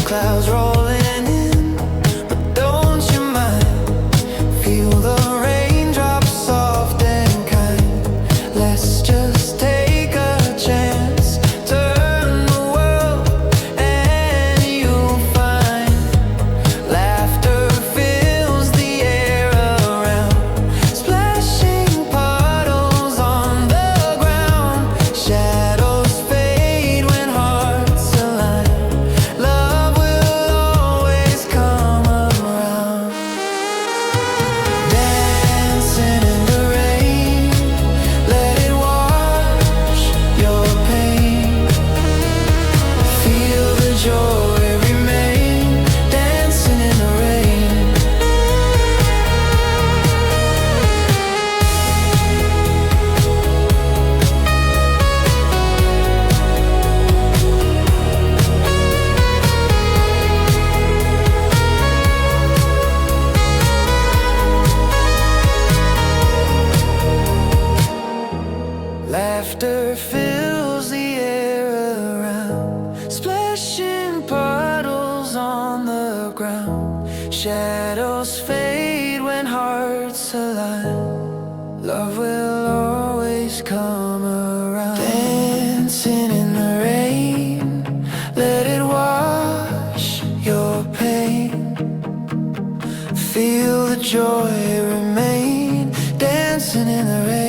Clouds rolling in, but don't you mind? Feel the raindrops soft and kind. Let's just take a chance. Turn the world and you'll find laughter fills the air around. Splashing puddles on the ground. Shadows fade when hearts align. Love always come around. Dancing in the rain, let it wash your pain. Feel the joy remain. Dancing in the rain. Laughter fills the air around. Splashing puddles on the ground. Shadows fade when hearts align. Love will always come around. Dancing in the rain, let it wash your pain. Feel the joy remain. Dancing in the rain.